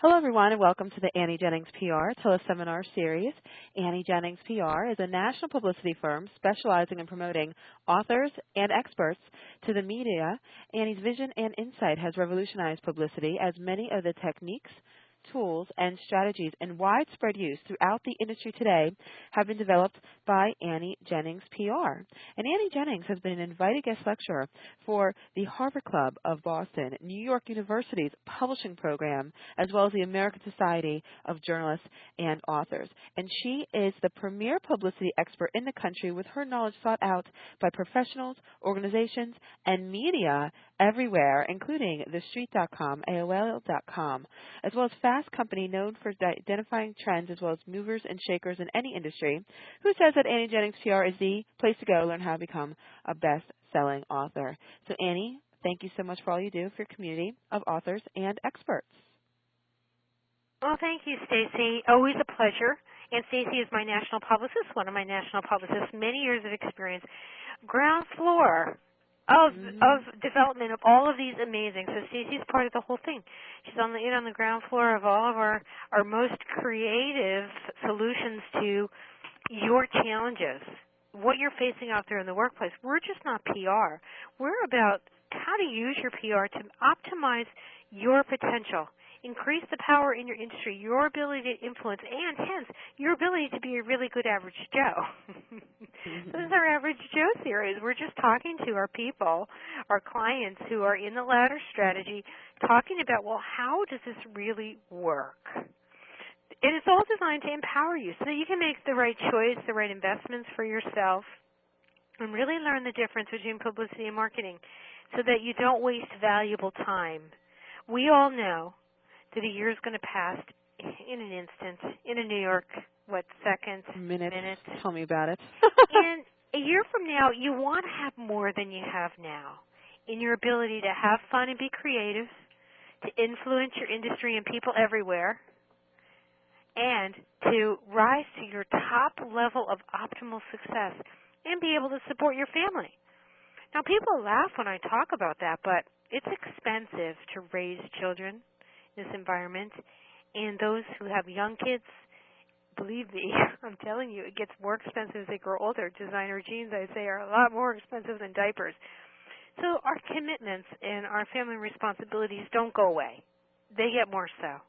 Hello, everyone, and welcome to the Annie Jennings PR teleseminar series. Annie Jennings PR is a national publicity firm specializing in promoting authors and experts to the media. Annie's vision and insight has revolutionized publicity as many of the techniques, tools, and strategies in widespread use throughout the industry today have been developed by Annie Jennings PR. And Annie Jennings has been an invited guest lecturer for the Harvard Club of Boston, New York University's publishing program, as well as the American Society of Journalists and Authors. And she is the premier publicity expert in the country, with her knowledge sought out by professionals, organizations, and media everywhere, including TheStreet.com, AOL.com, as well as Fast Company, known for identifying trends as well as movers and shakers in any industry, who says that Annie Jennings PR is the place to go to learn how to become a best-selling author. So, Annie, thank you so much for all you do for your community of authors and experts. Well, thank you, Stacy. Always a pleasure. And Stacy is my national publicist, one of my national publicists, many years of experience. Ground floor of development of all of these amazing. So Stacy's part of the whole thing. She's on the ground floor of all of our most creative solutions to your challenges, what you're facing out there in the workplace. We're just not PR. We're about how to use your PR to optimize your potential, increase the power in your industry, your ability to influence, and hence your ability to be a really good average Joe. This is our Average Joe series. We're just talking to our people, our clients who are in the ladder strategy, talking about, well, how does this really work? And it's all designed to empower you so that you can make the right choice, the right investments for yourself, and really learn the difference between publicity and marketing so that you don't waste valuable time. We all know that a year is going to pass in an instant, in a New York, seconds, minutes. Tell me about it. And a year from now, you want to have more than you have now in your ability to have fun and be creative, to influence your industry and people everywhere, and to rise to your top level of optimal success and be able to support your family. Now, people laugh when I talk about that, but it's expensive to raise children in this environment, and those who have young kids, believe me, I'm telling you, it gets more expensive as they grow older. Designer jeans, I say, are a lot more expensive than diapers. So our commitments and our family responsibilities don't go away. They get more so.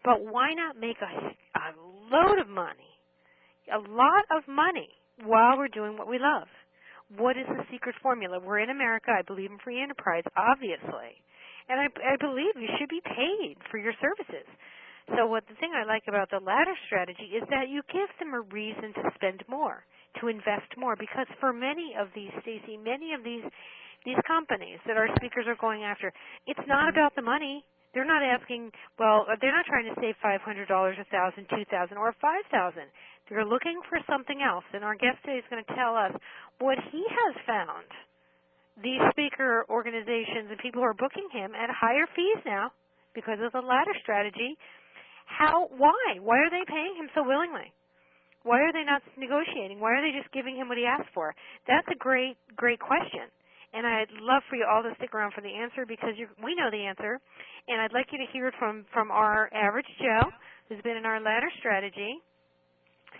But why not make a load of money, a lot of money, while we're doing what we love? What is the secret formula? We're in America. I believe in free enterprise, obviously. And I believe you should be paid for your services. So the thing I like about the ladder strategy is that you give them a reason to spend more, to invest more. Because for many of these, Stacey, many of these companies that our speakers are going after, it's not about the money. They're not asking, they're not trying to save $500, $1,000, $2,000, or $5,000. They're looking for something else. And our guest today is going to tell us what he has found. These speaker organizations and people who are booking him at higher fees now because of the ladder strategy. Why? Why are they paying him so willingly? Why are they not negotiating? Why are they just giving him what he asked for? That's a great, great question. And I'd love for you all to stick around for the answer because we know the answer. And I'd like you to hear it from our average Joe who's been in our ladder strategy.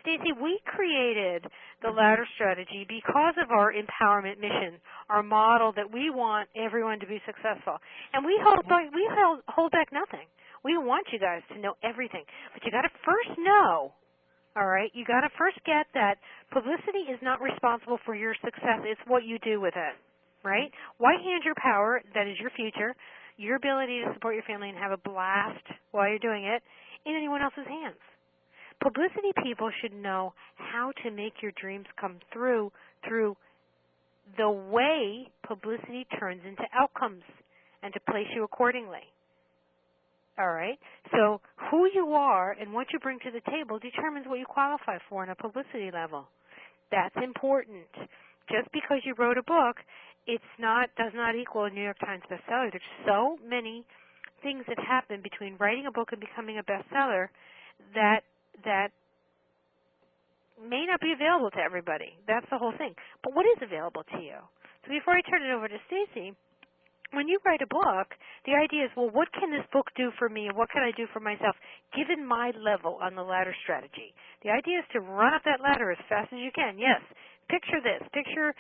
Stacey, we created the ladder strategy because of our empowerment mission, our model that we want everyone to be successful. And we hold back nothing. We want you guys to know everything. But you got to first know, all right, you got to first get that publicity is not responsible for your success. It's what you do with it, right? Why hand your power, that is your future, your ability to support your family and have a blast while you're doing it, in anyone else's hands? Publicity people should know how to make your dreams come through the way publicity turns into outcomes and to place you accordingly. All right? So who you are and what you bring to the table determines what you qualify for on a publicity level. That's important. Just because you wrote a book, does not equal a New York Times bestseller. There's so many things that happen between writing a book and becoming a bestseller that may not be available to everybody. That's the whole thing. But what is available to you? So before I turn it over to Stacey, when you write a book, the idea is, well, what can this book do for me and what can I do for myself given my level on the ladder strategy? The idea is to run up that ladder as fast as you can. Yes. Picture this. Picture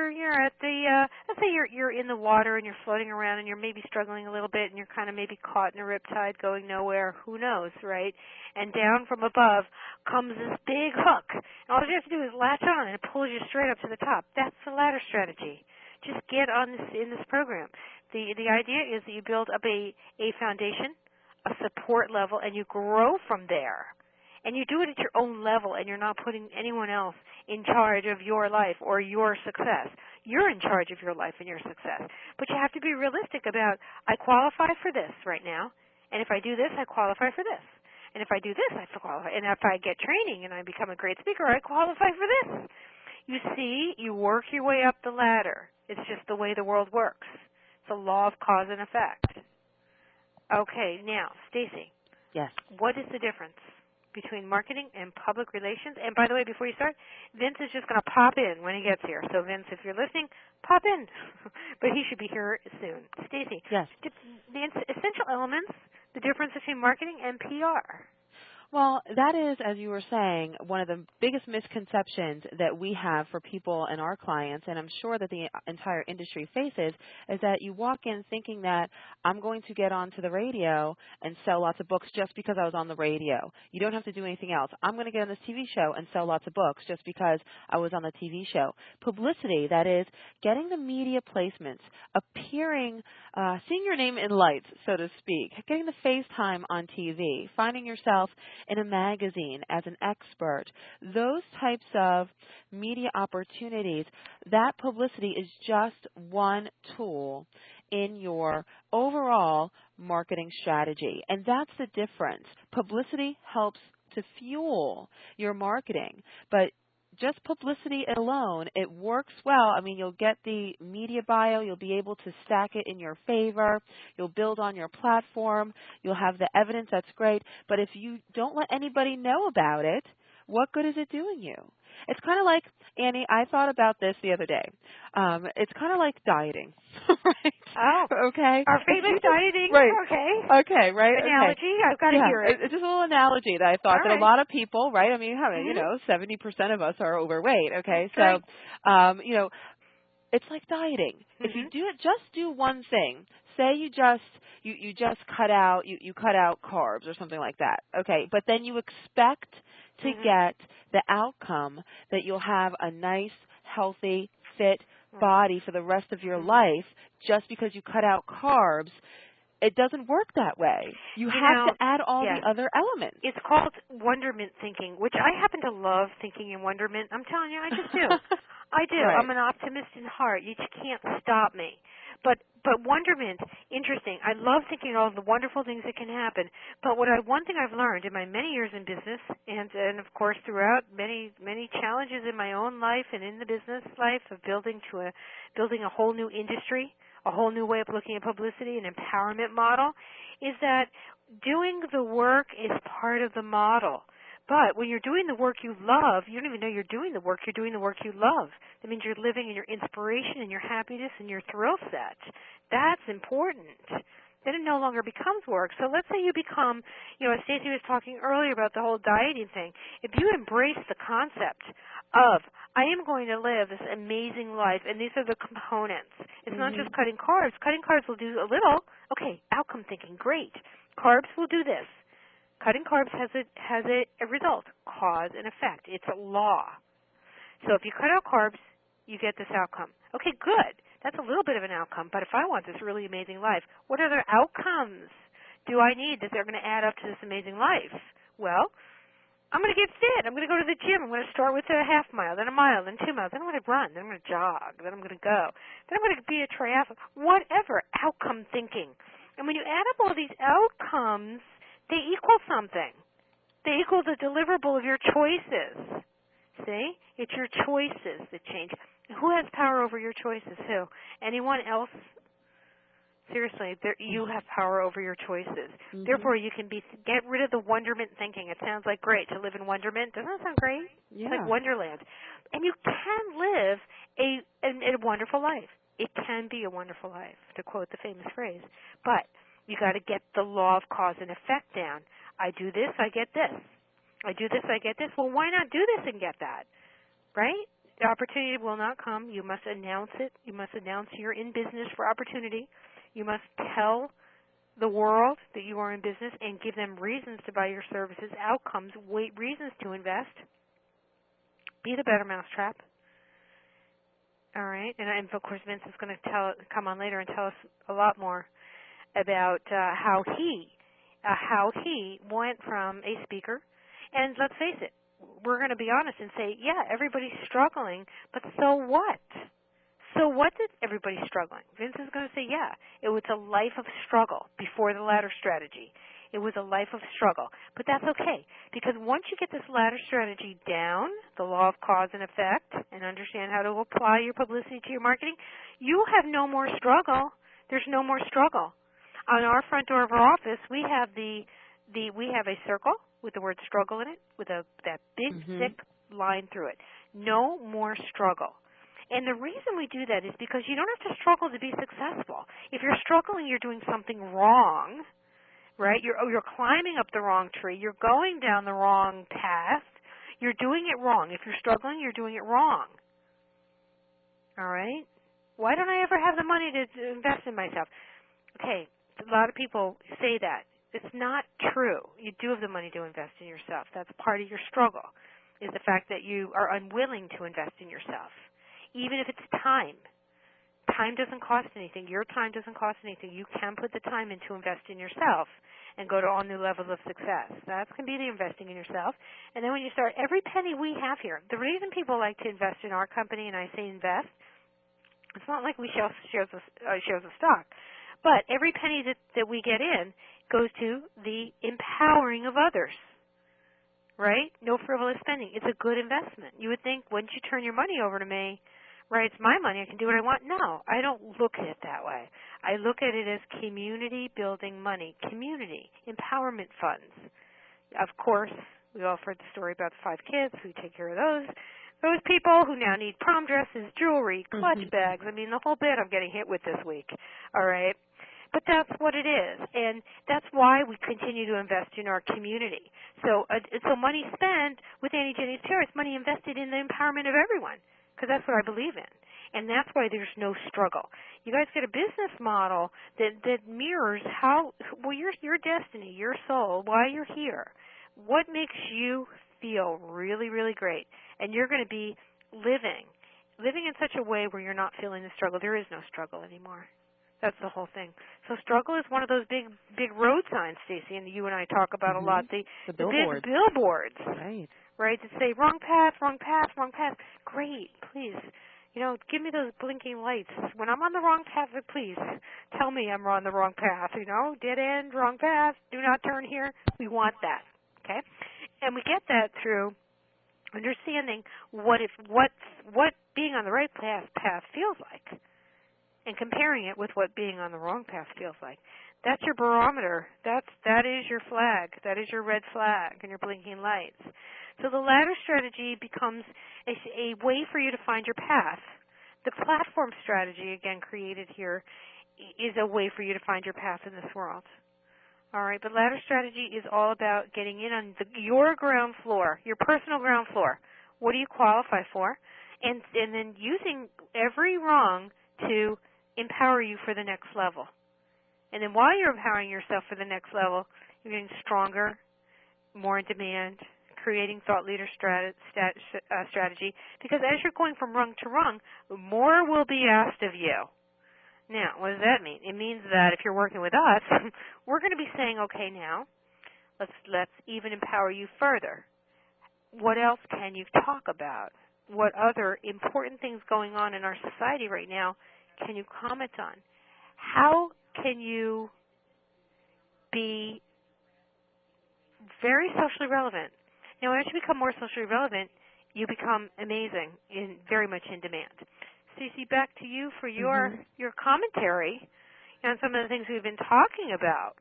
you're at the let's say you're in the water and you're floating around and you're maybe struggling a little bit and you're kind of maybe caught in a riptide going nowhere, who knows, right? And down from above comes this big hook. And all you have to do is latch on and it pulls you straight up to the top. That's the ladder strategy. Just get on this in this program. The idea is that you build up a foundation, a support level, and you grow from there. And you do it at your own level, and you're not putting anyone else in charge of your life or your success. You're in charge of your life and your success. But you have to be realistic about, I qualify for this right now, and if I do this, I qualify for this. And if I do this, I qualify. And if I get training and I become a great speaker, I qualify for this. You see, you work your way up the ladder. It's just the way the world works. It's a law of cause and effect. Okay, now, Stacy. Yes. What is the difference between marketing and public relations? And by the way, before you start, Vince is just going to pop in when he gets here. So Vince, if you're listening, pop in. But he should be here soon. Stacy. Yes. The essential elements, the difference between marketing and PR. Well, that is, as you were saying, one of the biggest misconceptions that we have for people and our clients, and I'm sure that the entire industry faces, is that you walk in thinking that I'm going to get onto the radio and sell lots of books just because I was on the radio. You don't have to do anything else. I'm going to get on this TV show and sell lots of books just because I was on the TV show. Publicity, that is, getting the media placements, appearing, seeing your name in lights, so to speak, getting the face time on TV, finding yourself in a magazine as an expert, those types of media opportunities, that publicity is just one tool in your overall marketing strategy. And that's the difference. Publicity helps to fuel your marketing, but just publicity alone, it works well. I mean, you'll get the media bio. You'll be able to stack it in your favor. You'll build on your platform. You'll have the evidence. That's great. But if you don't let anybody know about it, what good is it doing you? It's kind of like, Annie, I thought about this the other day. It's kind of like dieting, right? Oh. Okay. Our famous dieting. Right. Okay. Okay, right? Analogy. Okay. I've got to hear it. It's just a little analogy that I thought All that right. a lot of people, right? I mean, Mm-hmm. you know, 70% of us are overweight, okay? Right. So, you know, it's like dieting. Mm-hmm. If you just do one thing, say you just cut out carbs or something like that, okay? But then you expect to Mm-hmm. get the outcome that you'll have a nice, healthy, fit body for the rest of your life just because you cut out carbs. It doesn't work that way. You have to add all the other elements. It's called Wonderment Thinking, which I happen to love thinking in wonderment. I'm telling you, I just do. I do. Right. I'm an optimist in heart. You just can't stop me. But wonderment, interesting. I love thinking all the wonderful things that can happen. But one thing I've learned in my many years in business, and of course throughout many challenges in my own life and in the business life of building a whole new industry, a whole new way of looking at publicity, an empowerment model, is that doing the work is part of the model. But when you're doing the work you love, you don't even know you're doing the work. You're doing the work you love. That means you're living in your inspiration and your happiness and your thrill set. That's important. Then it no longer becomes work. So let's say you become, as Stacey was talking earlier about the whole dieting thing, if you embrace the concept of, I am going to live this amazing life, and these are the components. It's not just cutting carbs. Cutting carbs will do a little. Okay, outcome thinking, great. Carbs will do this. Cutting carbs has a result, cause and effect. It's a law. So if you cut out carbs, you get this outcome. Okay, good. That's a little bit of an outcome, but if I want this really amazing life, what other outcomes do I need that they're going to add up to this amazing life? Well, I'm going to get fit. I'm going to go to the gym. I'm going to start with a half mile, then a mile, then 2 miles. Then I'm going to run. Then I'm going to jog. Then I'm going to go. Then I'm going to be a triathlete. Whatever, outcome thinking. And when you add up all these outcomes, they equal something. They equal the deliverable of your choices. See? It's your choices that change. Who has power over your choices? Who? Anyone else? Seriously, you have power over your choices. Mm-hmm. Therefore, you can get rid of the wonderment thinking. It sounds like great to live in wonderment. Doesn't that sound great? Yeah. It's like Wonderland. And you can live a wonderful life. it can be a wonderful life, to quote the famous phrase. But you got to get the law of cause and effect down. I do this, I get this. I do this, I get this. Well, why not do this and get that, right? The opportunity will not come. You must announce it. You must announce you're in business for opportunity. You must tell the world that you are in business and give them reasons to buy your services, outcomes, reasons to invest. Be the better mousetrap. All right, and of course Vince is going to come on later and tell us a lot more about how he went from a speaker, and let's face it, we're going to be honest and say, yeah, everybody's struggling, but so what? So what did everybody struggling? Vince is going to say, yeah, it was a life of struggle before the ladder strategy. It was a life of struggle. But that's okay, because once you get this ladder strategy down, the law of cause and effect, and understand how to apply your publicity to your marketing, you have no more struggle. There's no more struggle. On our front door of our office, we have we have a circle with the word struggle in it, with that big, thick line through it. No more struggle. And the reason we do that is because you don't have to struggle to be successful. If you're struggling, you're doing something wrong, right? You're climbing up the wrong tree. You're going down the wrong path. You're doing it wrong. If you're struggling, you're doing it wrong. All right? Why don't I ever have the money to invest in myself? Okay, a lot of people say that. It's not true. You do have the money to invest in yourself. That's part of your struggle, is the fact that you are unwilling to invest in yourself, even if it's time. Time doesn't cost anything. Your time doesn't cost anything. You can put the time in to invest in yourself and go to all new levels of success. That can be the investing in yourself. And then when you start, every penny we have here, the reason people like to invest in our company, and I say invest, it's not like we sell shares of stock, but every penny that we get in goes to the empowering of others, right? No frivolous spending. It's a good investment. You would think, wouldn't you turn your money over to me? Right, it's my money. I can do what I want. No, I don't look at it that way. I look at it as community-building money, community, empowerment funds. Of course, we all heard the story about the 5 kids who take care of those people who now need prom dresses, jewelry, clutch bags. I mean, the whole bit I'm getting hit with this week, all right? But that's what it is, and that's why we continue to invest in our community. So money spent with Annie Jennings PR is money invested in the empowerment of everyone, because that's what I believe in, and that's why there's no struggle. You guys get a business model that mirrors your destiny, your soul, why you're here, what makes you feel really, really great, and you're going to be living in such a way where you're not feeling the struggle. There is no struggle anymore. That's the whole thing. So struggle is one of those big road signs, Stacey, and you and I talk about a lot. The billboards. Big billboards. Right, that say wrong path, wrong path, wrong path. Great, please. Give me those blinking lights. When I'm on the wrong path, please tell me I'm on the wrong path. Dead end, wrong path, do not turn here. We want that, okay? And we get that through understanding what being on the right path feels like, and comparing it with what being on the wrong path feels like. That's your barometer. That is your flag. That is your red flag and your blinking lights. So the ladder strategy becomes a way for you to find your path. The platform strategy, again, created here, is a way for you to find your path in this world. All right, but ladder strategy is all about getting in on your ground floor, your personal ground floor. What do you qualify for? And then using every rung to empower you for the next level. And then while you're empowering yourself for the next level, you're getting stronger, more in demand, creating thought leader strategy, because as you're going from rung to rung, more will be asked of you. Now, what does that mean? It means that if you're working with us, we're going to be saying, okay, now, let's even empower you further. What else can you talk about? What other important things going on in our society right now can you comment on? How can you be very socially relevant? Now, as you become more socially relevant, you become amazing and very much in demand. Stacey, back to you for your commentary on some of the things we've been talking about.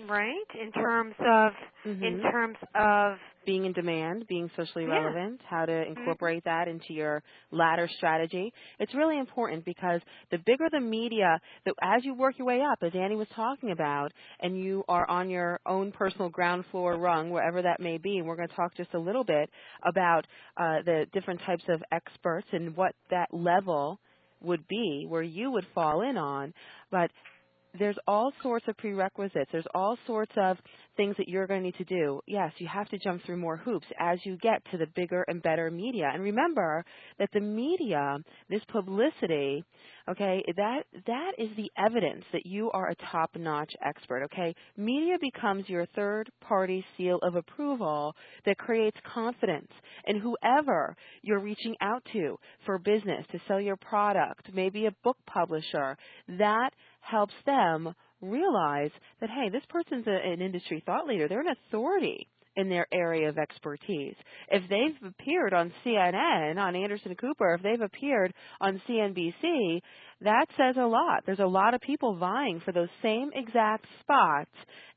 Right? In Mm-hmm. terms of Being in demand, being socially yeah. relevant, how to Mhm. incorporate that into your ladder strategy. It's really important because the bigger the media, as you work your way up, as Annie was talking about, and you are on your own personal ground floor rung, wherever that may be, and we're going to talk just a little bit about the different types of experts and what that level would be, where you would fall in on. But there's all sorts of prerequisites. There's all sorts of things that you're going to need to do. Yes, you have to jump through more hoops as you get to the bigger and better media. And remember that the media, this publicity, okay, that is the evidence that you are a top-notch expert, okay? Media becomes your third-party seal of approval that creates confidence in whoever you're reaching out to for business, to sell your product, maybe a book publisher. That helps them realize that, hey, this person's an industry thought leader. They're an authority in their area of expertise. If they've appeared on CNN, on Anderson Cooper, if they've appeared on CNBC, that says a lot. There's a lot of people vying for those same exact spots,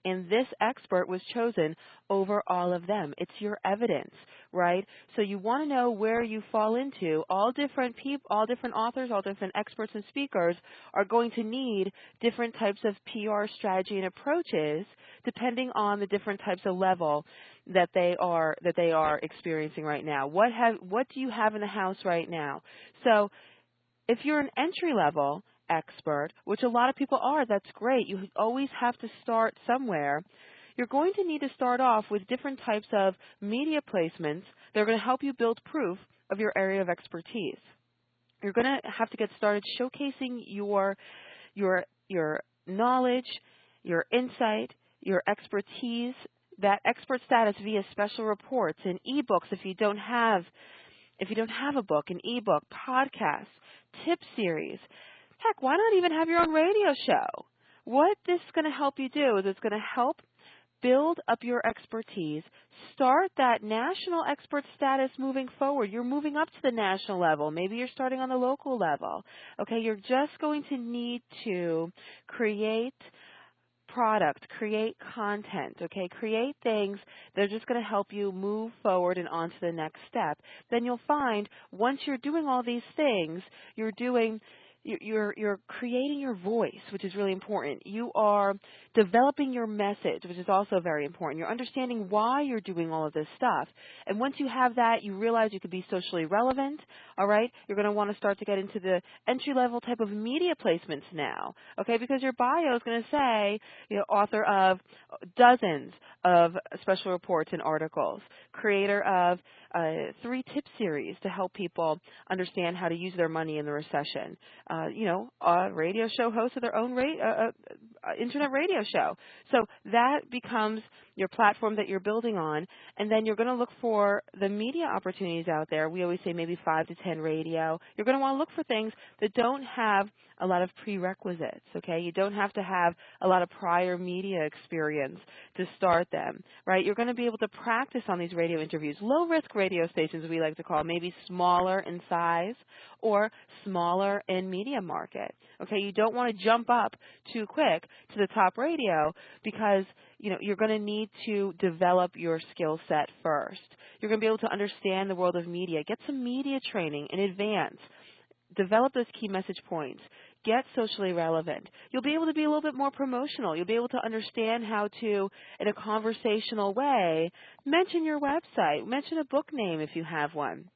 and this expert was chosen over all of them. It's your evidence, right? So you want to know where you fall into. All different people, all different authors, all different experts and speakers are going to need different types of PR strategy and approaches depending on the different types of level that they are experiencing right now. What do you have in the house right now? So if you're an entry-level expert, which a lot of people are, that's great. You always have to start somewhere. You're going to need to start off with different types of media placements that are going to help you build proof of your area of expertise. You're going to have to get started showcasing your knowledge, your insight, your expertise, that expert status via special reports and ebooks if you don't have a book, an ebook, podcasts, tip series. Heck, why not even have your own radio show? What this is going to help you do is it's going to help build up your expertise, start that national expert status moving forward. You're moving up to the national level. Maybe you're starting on the local level. Okay, you're just going to need to create product, create content, okay, create things that are just going to help you move forward and on to the next step. Then you'll find once you're doing all these things, you're creating your voice, which is really important. You are developing your message, which is also very important. You're understanding why you're doing all of this stuff. And once you have that, you realize you could be socially relevant, all right? You're going to want to start to get into the entry-level type of media placements now, okay, because your bio is going to say, author of dozens of special reports and articles, creator of 3 tip series to help people understand how to use their money in the recession, a radio show host of their own internet radio show. So that becomes your platform that you're building on, and then you're going to look for the media opportunities out there. We always say maybe 5 to 10 radio. You're going to want to look for things that don't have a lot of prerequisites, okay? You don't have to have a lot of prior media experience to start them, right? You're going to be able to practice on these radio interviews. Low-risk radio stations, we like to call, maybe smaller in size or smaller in media market, okay? You don't want to jump up too quick to the top radio because you're going to need to develop your skill set first. You're going to be able to understand the world of media. Get some media training in advance. Develop those key message points. Get socially relevant. You'll be able to be a little bit more promotional. You'll be able to understand how to, in a conversational way, mention your website. Mention a book name if you have one.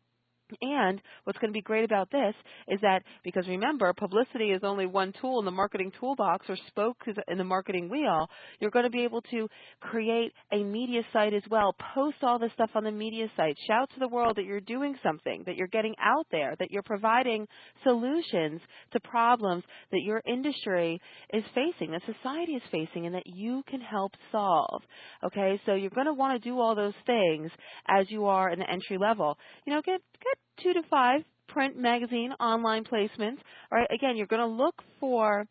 And what's going to be great about this is that, because remember, publicity is only one tool in the marketing toolbox, or spoke in the marketing wheel, you're going to be able to create a media site as well. Post all this stuff on the media site. Shout to the world that you're doing something, that you're getting out there, that you're providing solutions to problems that your industry is facing, that society is facing, and that you can help solve. Okay, so you're going to want to do all those things as you are in the entry level. Get 2 to 5 print, magazine, online placements. All right, again, you're going to look for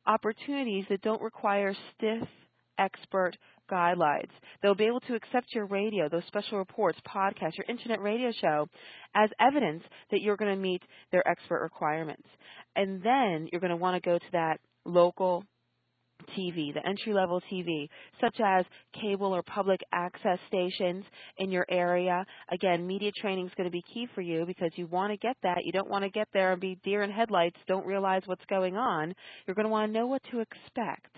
opportunities that don't require stiff expert guidelines. They'll be able to accept your radio, those special reports, podcasts, your internet radio show as evidence that you're going to meet their expert requirements. And then you're going to want to go to that local TV, the entry-level TV, such as cable or public access stations in your area. Again, media training is going to be key for you because you want to get that. You don't want to get there and be deer in headlights, don't realize what's going on. You're going to want to know what to expect.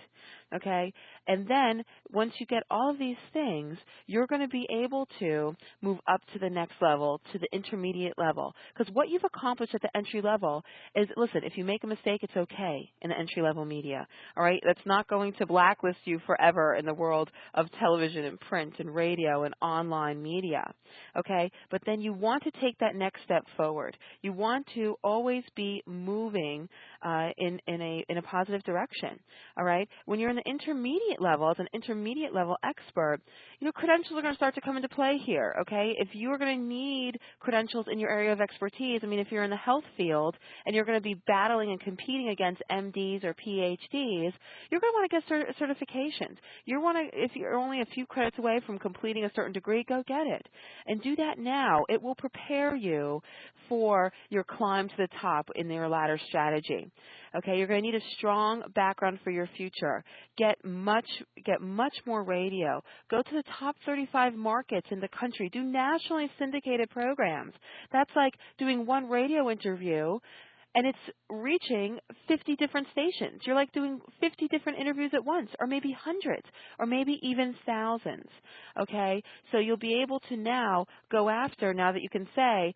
Okay? And then once you get all of these things, you're going to be able to move up to the next level, to the intermediate level. Because what you've accomplished at the entry level is, listen, if you make a mistake, it's okay in the entry level media. All right? That's not going to blacklist you forever in the world of television and print and radio and online media. Okay? But then you want to take that next step forward. You want to always be moving in a positive direction. All right? When you're in the intermediate level, as an intermediate level expert, credentials are going to start to come into play here, okay? If you are going to need credentials in your area of expertise, if you're in the health field and you're going to be battling and competing against MDs or PhDs, you're going to want to get certifications. If you're only a few credits away from completing a certain degree, go get it. And do that now. It will prepare you for your climb to the top in your ladder strategy. Okay, you're going to need a strong background for your future. Get much more radio. Go to the top 35 markets in the country. Do nationally syndicated programs. That's like doing one radio interview and it's reaching 50 different stations. You're like doing 50 different interviews at once, or maybe hundreds, or maybe even thousands, okay? So you'll be able to now go after, now that you can say,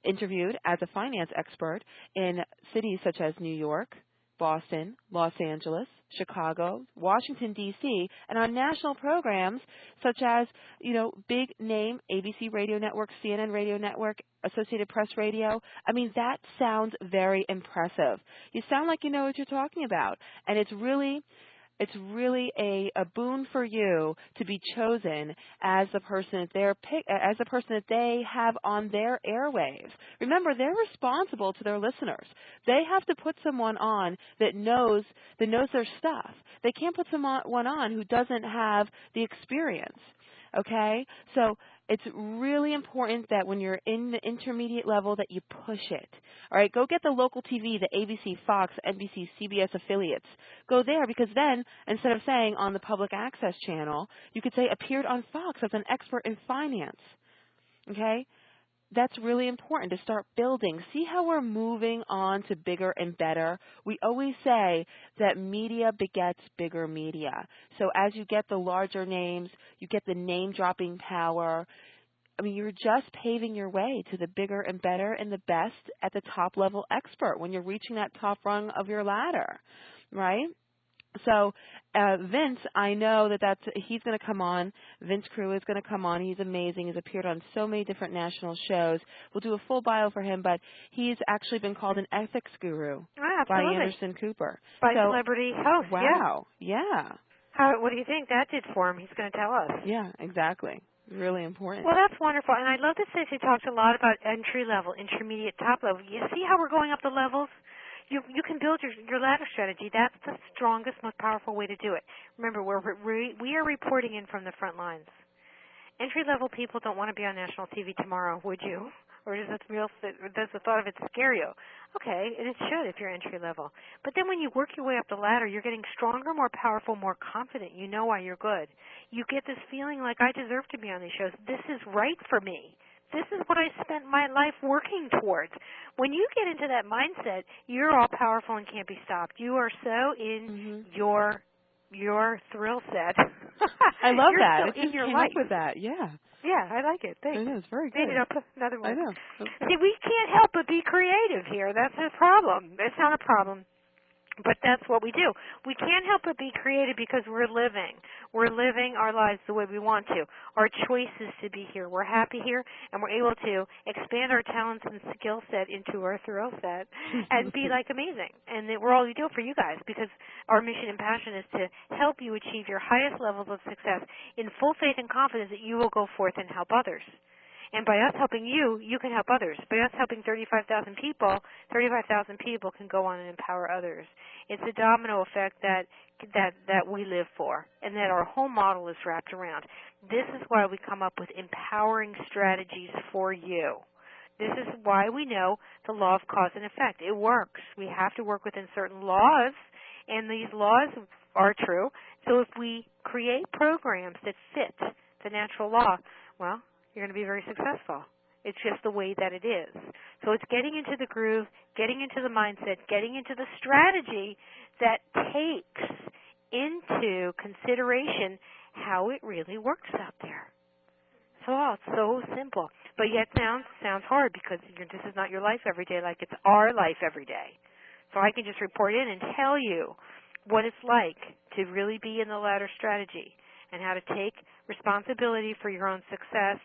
interviewed as a finance expert in cities such as New York, Boston, Los Angeles, Chicago, Washington, D.C., and on national programs such as, big name ABC Radio Network, CNN Radio Network, Associated Press Radio. That sounds very impressive. You sound like you know what you're talking about, and it's really a boon for you to be chosen as the person that they have on their airwaves. Remember, they're responsible to their listeners. They have to put someone on that knows their stuff. They can't put someone on who doesn't have the experience. Okay? So it's really important that when you're in the intermediate level that you push it. All right? Go get the local TV, the ABC, Fox, NBC, CBS affiliates. Go there, because then instead of saying on the public access channel, you could say appeared on Fox as an expert in finance. Okay? That's really important to start building. See how we're moving on to bigger and better? We always say that media begets bigger media. So as you get the larger names, you get the name-dropping power. You're just paving your way to the bigger and better and the best at the top-level expert when you're reaching that top rung of your ladder, right? So Vince, I know he's going to come on. Vince Crew is going to come on. He's amazing. He's appeared on so many different national shows. We'll do a full bio for him, but he's actually been called an ethics guru by Anderson Cooper. By celebrity host, wow. Yeah. What do you think that did for him? He's going to tell us. Yeah, exactly. Really important. Well, that's wonderful. And I love that she talks a lot about entry level, intermediate, top level. You see how we're going up the levels? You can build your ladder strategy. That's the strongest, most powerful way to do it. Remember, we are reporting in from the front lines. Entry-level people don't want to be on national TV tomorrow, would you? Or does the thought of it scare you? Okay, and it should if you're entry-level. But then when you work your way up the ladder, you're getting stronger, more powerful, more confident. You know why you're good. You get this feeling like, I deserve to be on these shows. This is right for me. This is what I spent my life working towards. When you get into that mindset, you're all powerful and can't be stopped. You are so in your thrill set. I love that. So in your life with that, yeah. Yeah, I like it. Thanks. It is very good. Maybe I'll put another one. I know. See, we can't help but be creative here. That's a problem. It's not a problem. But that's what we do. We can't help but be creative because we're living. We're living our lives the way we want to. Our choice is to be here. We're happy here, and we're able to expand our talents and skill set into our thrill set and be like amazing. And we're all we do for you guys because our mission and passion is to help you achieve your highest levels of success in full faith and confidence that you will go forth and help others. And by us helping you, you can help others. By us helping 35,000 people can go on and empower others. It's a domino effect that we live for and that our whole model is wrapped around. This is why we come up with empowering strategies for you. This is why we know the law of cause and effect. It works. We have to work within certain laws, and these laws are true. So if we create programs that fit the natural law, well, you're going to be very successful. It's just the way that it is. So it's getting into the groove, getting into the mindset, getting into the strategy that takes into consideration how it really works out there. So it's so simple, but yet sounds hard because this is not your life every day like it's our life every day. So I can just report in and tell you what it's like to really be in the ladder strategy and how to take responsibility for your own success,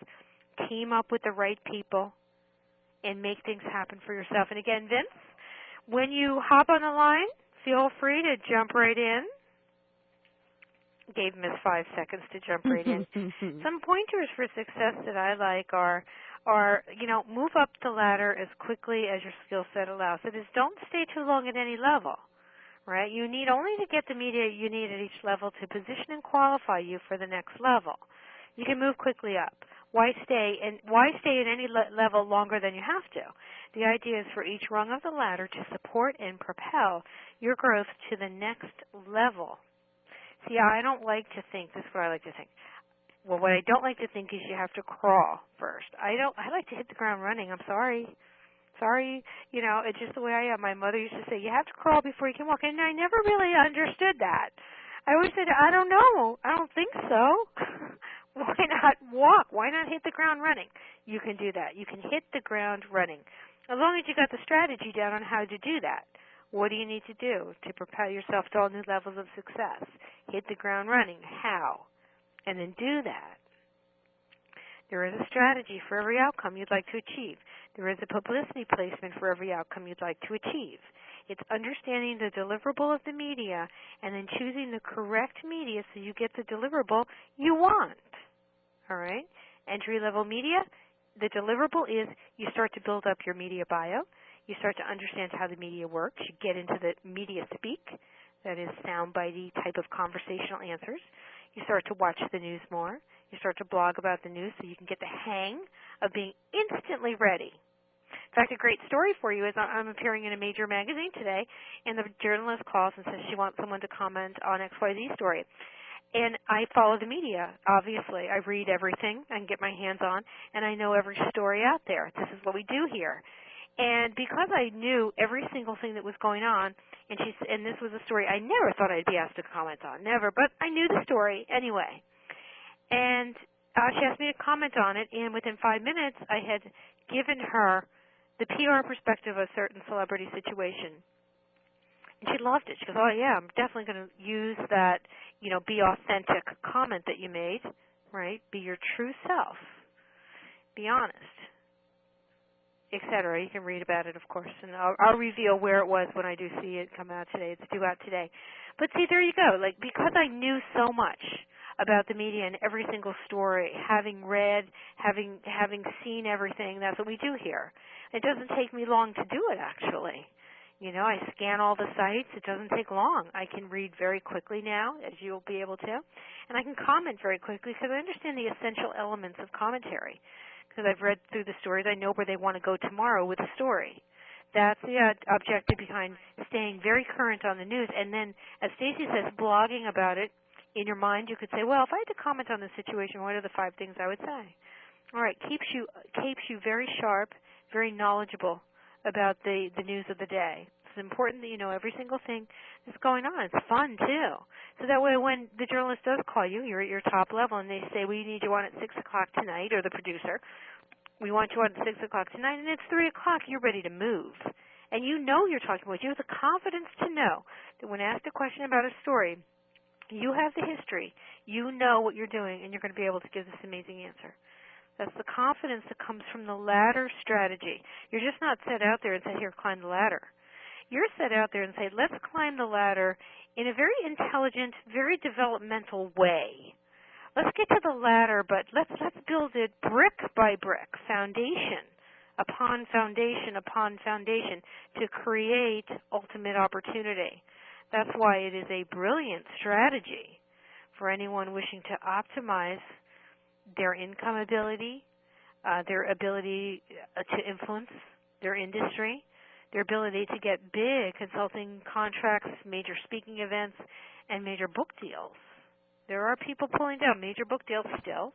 team up with the right people, and make things happen for yourself. And again, Vince, when you hop on the line, feel free to jump right in. Gave Miss 5 seconds to jump right in. Some pointers for success that I like are move up the ladder as quickly as your skill set allows. It is don't stay too long at any level, right? You need only to get the media you need at each level to position and qualify you for the next level. You can move quickly up. Why stay at any level longer than you have to? The idea is for each rung of the ladder to support and propel your growth to the next level. See, I don't like to think, this is what I like to think. Well, what I don't like to think is you have to crawl first. I like to hit the ground running. I'm sorry. It's just the way I am. My mother used to say, you have to crawl before you can walk. And I never really understood that. I always said, I don't know. I don't think so. Why not walk? Why not hit the ground running? You can do that. You can hit the ground running. As long as you got the strategy down on how to do that. What do you need to do to propel yourself to all new levels of success? Hit the ground running. How? And then do that. There is a strategy for every outcome you'd like to achieve. There is a publicity placement for every outcome you'd like to achieve. It's understanding the deliverable of the media and then choosing the correct media so you get the deliverable you want. All right? Entry-level media, the deliverable is you start to build up your media bio. You start to understand how the media works. You get into the media speak, that is soundbitey type of conversational answers. You start to watch the news more. You start to blog about the news so you can get the hang of being instantly ready. In fact, a great story for you is I'm appearing in a major magazine today, and the journalist calls and says she wants someone to comment on XYZ story. And I follow the media, obviously. I read everything I can get my hands on, and I know every story out there. This is what we do here. And because I knew every single thing that was going on, and this was a story I never thought I'd be asked to comment on, never, but I knew the story anyway. And she asked me to comment on it, and within 5 minutes I had given her the PR perspective of a certain celebrity situation. And she loved it. She goes, oh, yeah, I'm definitely going to use that, be authentic comment that you made, right? Be your true self. Be honest. Etc. You can read about it, of course, and I'll reveal where it was when I do see it come out today. It's due out today. But see, there you go. Like, because I knew so much about the media and every single story, having read, having seen everything, that's what we do here. It doesn't take me long to do it, actually. I scan all the sites. It doesn't take long. I can read very quickly now, as you'll be able to, and I can comment very quickly because I understand the essential elements of commentary. Because I've read through the stories, I know where they want to go tomorrow with the story. That's the objective behind staying very current on the news. And then, as Stacy says, blogging about it in your mind, you could say, well, if I had to comment on the situation, what are the 5 things I would say? All right, keeps you very sharp, very knowledgeable about the news of the day. It's important that you know every single thing that's going on. It's fun, too. So that way when the journalist does call you, you're at your top level, and they say, we need you on at 6 o'clock tonight, or the producer, we want you on at 6 o'clock tonight, and it's 3 o'clock, you're ready to move. And you know you're talking about, you have the confidence to know that when asked a question about a story, you have the history, you know what you're doing, and you're going to be able to give this amazing answer. That's the confidence that comes from the ladder strategy. You're just not set out there and say, here, climb the ladder. You're set out there and say, let's climb the ladder in a very intelligent, very developmental way. Let's get to the ladder, but let's build it brick by brick, foundation upon foundation upon foundation to create ultimate opportunity. That's why it is a brilliant strategy for anyone wishing to optimize their income ability, their ability to influence their industry, their ability to get big consulting contracts, major speaking events, and major book deals. There are people pulling down major book deals still,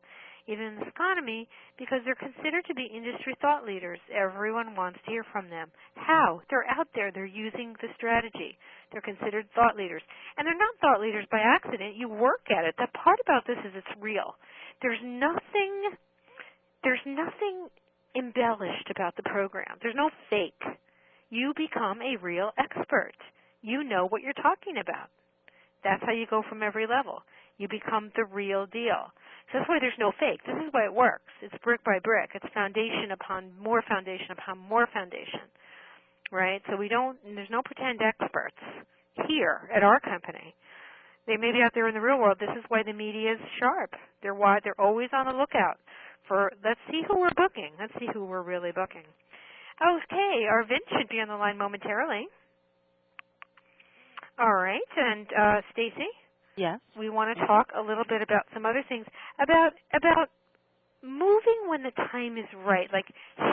even in this economy, because they're considered to be industry thought leaders. Everyone wants to hear from them. How? They're out there. They're using the strategy. They're considered thought leaders. And they're not thought leaders by accident. You work at it. The part about this is it's real. There's nothing embellished about the program. There's no fake. You become a real expert. You know what you're talking about. That's how you go from every level. You become the real deal. So that's why there's no fake. This is why it works. It's brick by brick. It's foundation upon more foundation upon more foundation, right? So there's no pretend experts here at our company. They may be out there in the real world. This is why the media is sharp. They're always on the lookout for, let's see who we're booking. Let's see who we're really booking. Okay, our Vince should be on the line momentarily. All right, and Stacy? Yes. We want to talk a little bit about some other things, about moving when the time is right, like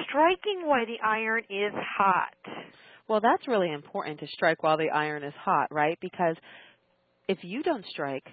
striking while the iron is hot. Well, that's really important, to strike while the iron is hot, right? Because if you don't strike,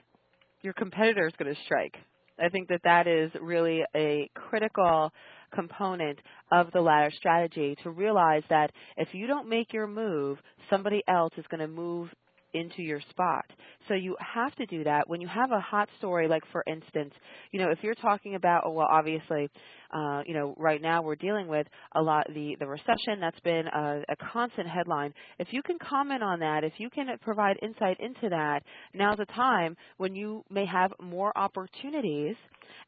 your competitor is going to strike. I think that is really a critical component of the ladder strategy, to realize that if you don't make your move, somebody else is going to move into your spot. So you have to do that when you have a hot story, like for instance, if you're talking about, well, obviously, right now we're dealing with a lot the recession. That's been a constant headline. If you can comment on that, if you can provide insight into that, now's the time when you may have more opportunities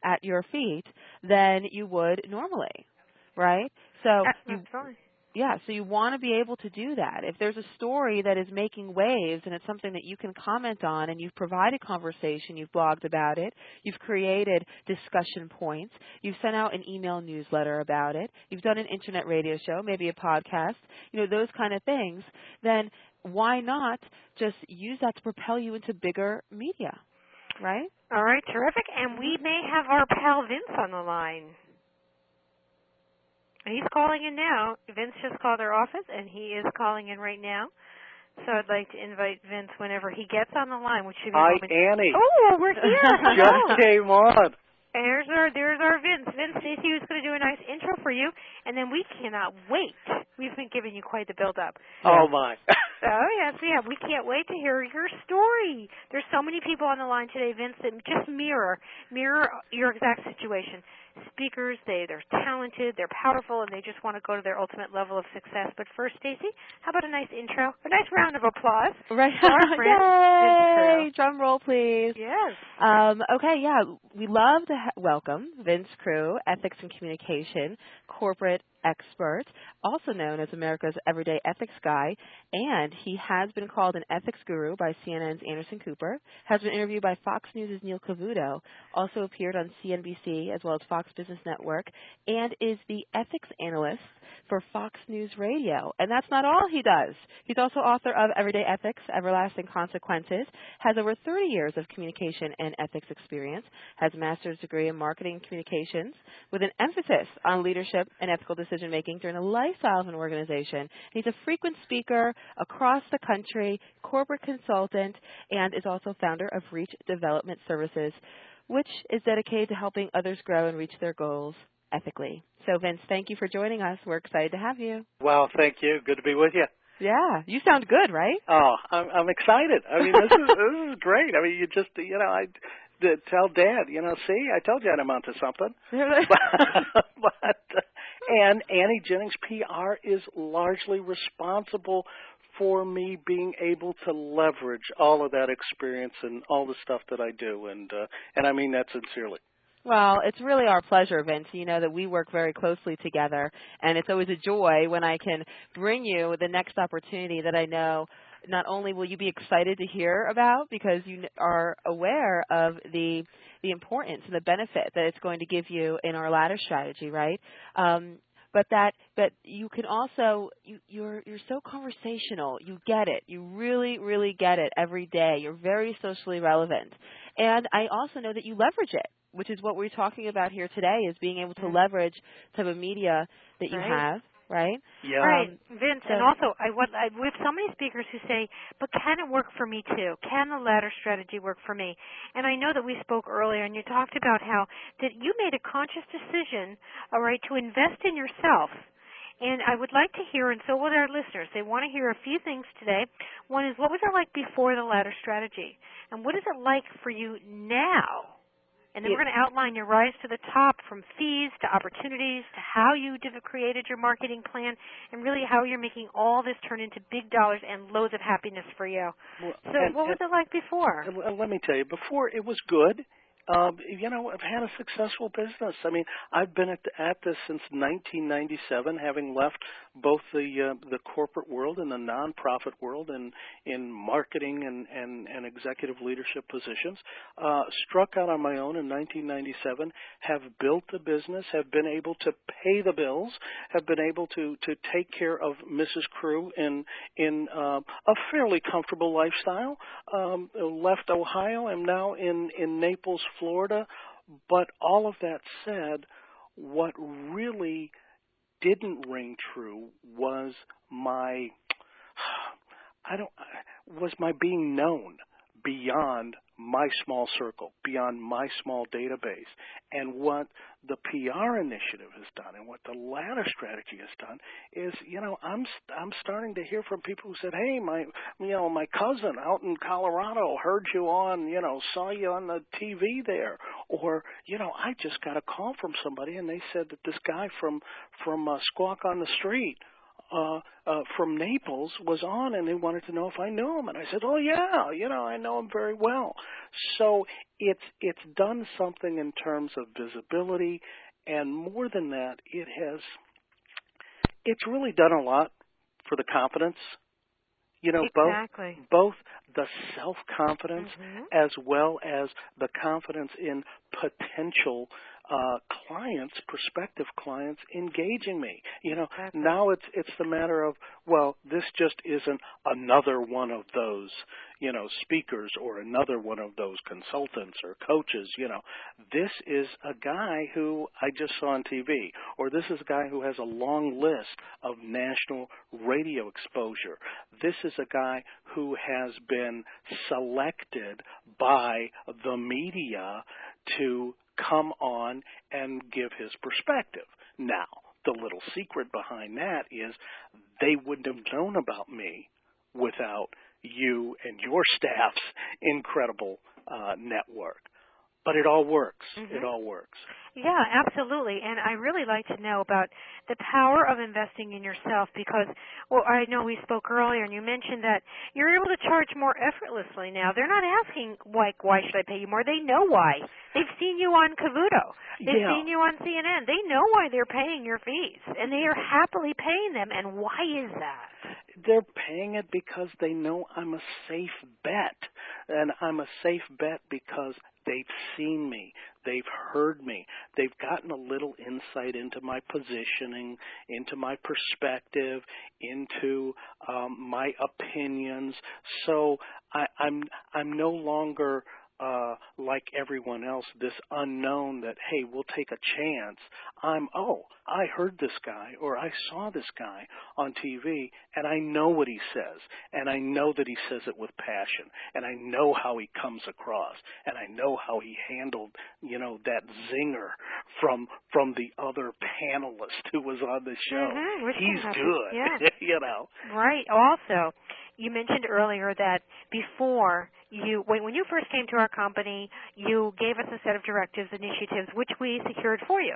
at your feet than you would normally, right? So so you want to be able to do that. If there's a story that is making waves and it's something that you can comment on, and you've provided conversation, you've blogged about it, you've created discussion points, you've sent out an email newsletter about it, you've done an internet radio show, maybe a podcast, those kind of things, then why not just use that to propel you into bigger media, right? All right, terrific. And we may have our pal Vince on the line. He's calling in now. Vince just called our office, and he is calling in right now. So I'd like to invite Vince whenever he gets on the line, which should be Hi, Annie. Oh, we're here. Just came on. There's our Vince. Vince, Stacey was going to do a nice intro for you, and then we cannot wait. We've been giving you quite the build-up. Oh, my. Oh, yes, yeah. We can't wait to hear your story. There's so many people on the line today, Vince, that just mirror your exact situation. Speakers, they're talented, they're powerful, and they just want to go to their ultimate level of success. But first, Stacey, how about a nice intro? A nice round of applause. Right. Yay! Drum roll, please. Yes. Okay, yeah. We love to welcome Vince Crew, Ethics and Communication, corporate expert, also known as America's Everyday Ethics Guy, and he has been called an ethics guru by CNN's Anderson Cooper, has been interviewed by Fox News' Neil Cavuto, also appeared on CNBC as well as Fox Business Network, and is the ethics analyst for Fox News Radio. And that's not all he does. He's also author of Everyday Ethics, Everlasting Consequences, has over 30 years of communication and ethics experience, has a master's degree in marketing and communications with an emphasis on leadership and ethical decision-making during the lifestyle of an organization. He's a frequent speaker across the country, corporate consultant, and is also founder of Reach Development Services, which is dedicated to helping others grow and reach their goals ethically. So, Vince, thank you for joining us. We're excited to have you. Well, thank you. Good to be with you. Yeah, you sound good, right? Oh, I'm excited. I mean, this is great. I mean, you just, I tell Dad, see, I told you I'd amount to something. And Annie Jennings PR is largely responsible for me being able to leverage all of that experience and all the stuff that I do, and I mean that sincerely. Well, it's really our pleasure, Vince. You know that we work very closely together, and it's always a joy when I can bring you the next opportunity that I know not only will you be excited to hear about because you are aware of the importance and the benefit that it's going to give you in our ladder strategy, right? But you can also, you're so conversational. You get it. You really, really get it every day. You're very socially relevant. And I also know that you leverage it, which is what we're talking about here today, is being able to leverage the type of media that you have right? Yeah. All right, Vince, So, and also we have so many speakers who say, but can it work for me too? Can the ladder strategy work for me? And I know that we spoke earlier and you talked about how that you made a conscious decision, all right, to invest in yourself. And I would like to hear, and so will our listeners, they want to hear a few things today. One is, what was it like before the ladder strategy? And what is it like for you now? And then we're going to outline your rise to the top, from fees to opportunities to how you created your marketing plan, and really how you're making all this turn into big dollars and loads of happiness for you. Well, So what was it like before? Let me tell you, before it was good. I've had a successful business. I mean, I've been at this since 1997, having left both the corporate world and the nonprofit world in marketing and executive leadership positions. Struck out on my own in 1997, have built the business, have been able to pay the bills, have been able to take care of Mrs. Crew in a fairly comfortable lifestyle. Left Ohio, am now in Naples, Florida. But all of that said, what really didn't ring true was my being known beyond my small circle, beyond my small database. And what the PR initiative has done and what the ladder strategy has done is, I'm starting to hear from people who said, hey, my cousin out in Colorado heard you on, saw you on the TV there. Or, I just got a call from somebody and they said that this guy from Squawk on the Street from Naples was on, and they wanted to know if I knew him. And I said, oh, yeah, I know him very well. So it's done something in terms of visibility, and more than that, it's really done a lot for the confidence. Exactly. Both the self-confidence as well as the confidence in potential clients, prospective clients engaging me. Exactly. Now it's the matter of, well, this just isn't another one of those, speakers or another one of those consultants or coaches. This is a guy who I just saw on TV, or this is a guy who has a long list of national radio exposure. This is a guy who has been selected by the media to come on and give his perspective. Now, the little secret behind that is they wouldn't have known about me without you and your staff's incredible network. But it all works. It all works. Yeah, absolutely. And I really like to know about the power of investing in yourself because, well, I know we spoke earlier and you mentioned that you're able to charge more effortlessly now. They're not asking, like, why should I pay you more? They know why. They've seen you on Cavuto. They've seen you on CNN. They know why they're paying your fees, and they are happily paying them. And why is that? They're paying it because they know I'm a safe bet. And I'm a safe bet because they've seen me. They've heard me. They've gotten a little insight into my positioning, into my perspective, into my opinions. So I'm no longer like everyone else, this unknown that, hey, we'll take a chance. I heard this guy or I saw this guy on TV and I know what he says and I know that he says it with passion and I know how he comes across and I know how he handled, that zinger from the other panelist who was on the show. He's good, Yeah. Right. Also, you mentioned earlier that before when you first came to our company, you gave us a set of directives, initiatives, which we secured for you.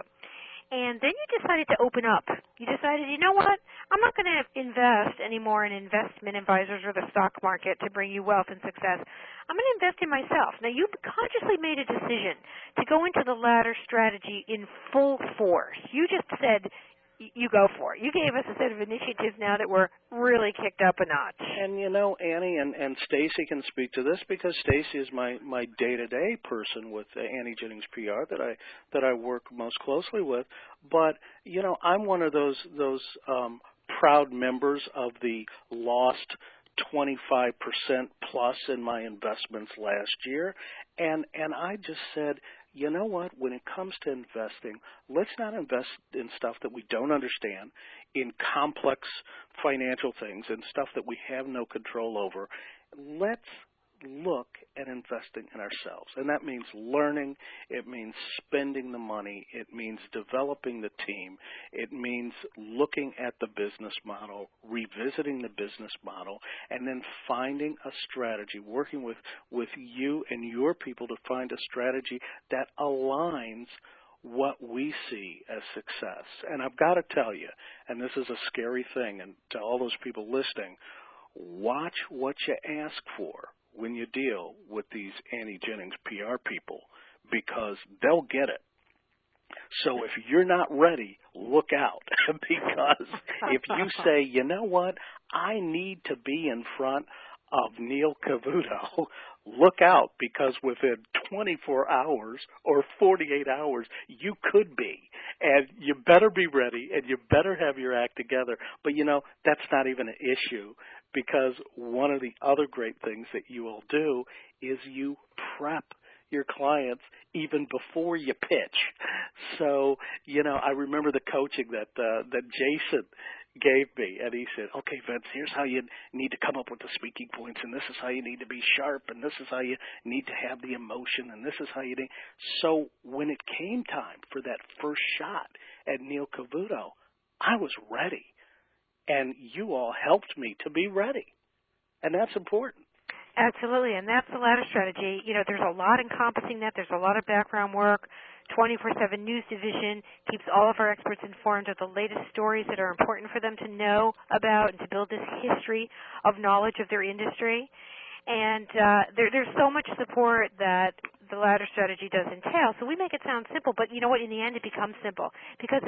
And then you decided to open up. You decided, you know what, I'm not going to invest anymore in investment advisors or the stock market to bring you wealth and success. I'm going to invest in myself. Now, you consciously made a decision to go into the ladder strategy in full force. You just said, you go for it. You gave us a set of initiatives now that were really kicked up a notch. And Annie and Stacy can speak to this because Stacy is my day-to-day person with Annie Jennings PR that I work most closely with. But I'm one of those proud members of the lost 25% plus in my investments last year. And I just said, you know what, when it comes to investing, let's not invest in stuff that we don't understand, in complex financial things and stuff that we have no control over. Let's look at investing in ourselves. And that means learning. It means spending the money. It means developing the team. It means looking at the business model, revisiting the business model, and then finding a strategy, working with you and your people to find a strategy that aligns what we see as success. And I've got to tell you, and this is a scary thing, and to all those people listening, watch what you ask for when you deal with these Annie Jennings PR people, because they'll get it. So if you're not ready, look out, because if you say, you know what, I need to be in front of Neil Cavuto, look out, because within 24 hours or 48 hours, you could be. And you better be ready, and you better have your act together. But, you know, that's not even an issue, because one of the other great things that you will do is you prep your clients even before you pitch. So, you know, I remember the coaching that Jason gave me, and he said, okay, Vince, here's how you need to come up with the speaking points, and this is how you need to be sharp, and this is how you need to have the emotion, and this is how you need. So when it came time for that first shot at Neil Cavuto, I was ready, and you all helped me to be ready, and that's important. Absolutely, and that's the ladder strategy. You know, there's a lot encompassing that. There's a lot of background work. 24/7 News Division keeps all of our experts informed of the latest stories that are important for them to know about and to build this history of knowledge of their industry. And there's so much support that the ladder strategy does entail. So we make it sound simple, but you know what? In the end, it becomes simple because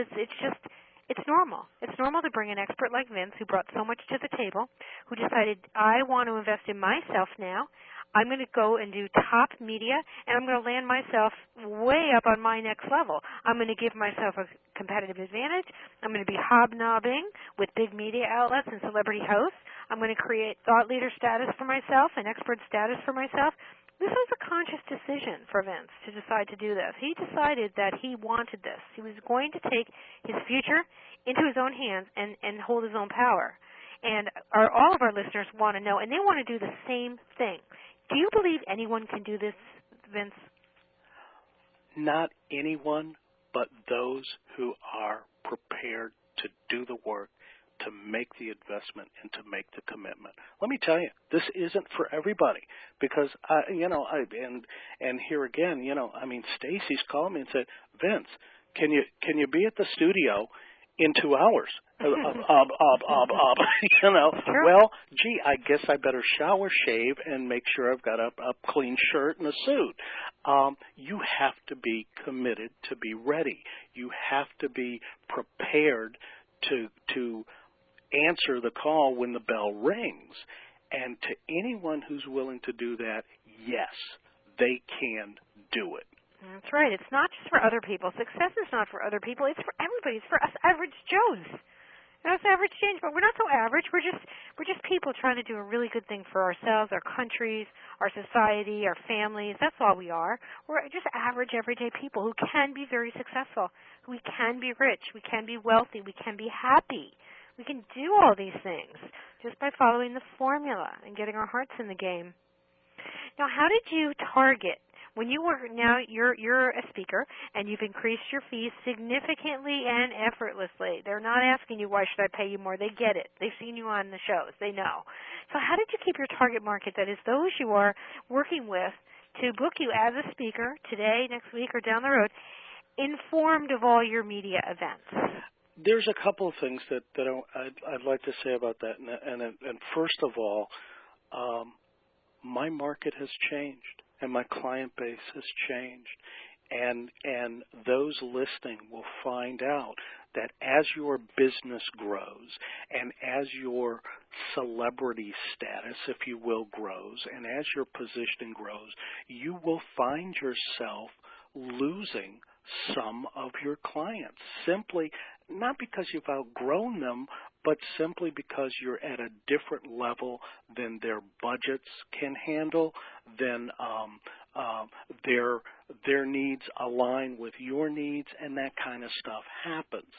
it's normal. It's normal to bring an expert like Vince, who brought so much to the table, who decided, I want to invest in myself now. I'm going to go and do top media, and I'm going to land myself way up on my next level. I'm going to give myself a competitive advantage. I'm going to be hobnobbing with big media outlets and celebrity hosts. I'm going to create thought leader status for myself and expert status for myself. This was a conscious decision for Vince to decide to do this. He decided that he wanted this. He was going to take his future into his own hands and hold his own power. And all of our listeners want to know, and they want to do the same thing. Do you believe anyone can do this, Vince? Not anyone, but those who are prepared to do the work, to make the investment, and to make the commitment. Let me tell you, this isn't for everybody, because and here again, Stacy's called me and said, Vince, can you be at the studio in 2 hours? Sure. Well, gee, I guess I better shower, shave, and make sure I've got a clean shirt and a suit. You have to be committed to be ready. You have to be prepared to answer the call when the bell rings. And to anyone who's willing to do that, yes, they can do it. That's right. It's not just for other people. Success is not for other people. It's for everybody. It's for us average Joes. Us average Janes, but we're not so average. We're just people trying to do a really good thing for ourselves, our countries, our society, our families. That's all we are. We're just average, everyday people who can be very successful, who we can be rich, we can be wealthy, we can be happy. We can do all these things just by following the formula and getting our hearts in the game. Now, how did you target? When you're a speaker and you've increased your fees significantly and effortlessly. They're not asking you, why should I pay you more? They get it. They've seen you on the shows. They know. So how did you keep your target market, that is those you are working with, to book you as a speaker today, next week, or down the road, informed of all your media events? There's a couple of things that I'd like to say about that. And first of all, my market has changed. And my client base has changed. And those listening will find out that as your business grows and as your celebrity status, if you will, grows, and as your positioning grows, you will find yourself losing some of your clients, simply not because you've outgrown them, but simply because you're at a different level than their budgets can handle, then their needs align with your needs, and that kind of stuff happens.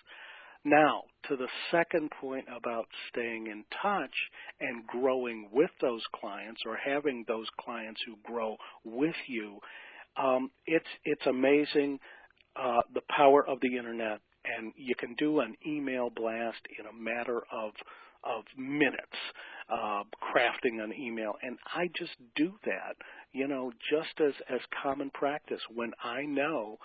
Now, to the second point about staying in touch and growing with those clients or having those clients who grow with you, it's amazing the power of the Internet, and you can do an email blast in a matter of minutes, crafting an email, and I just do that, just as common practice. When I know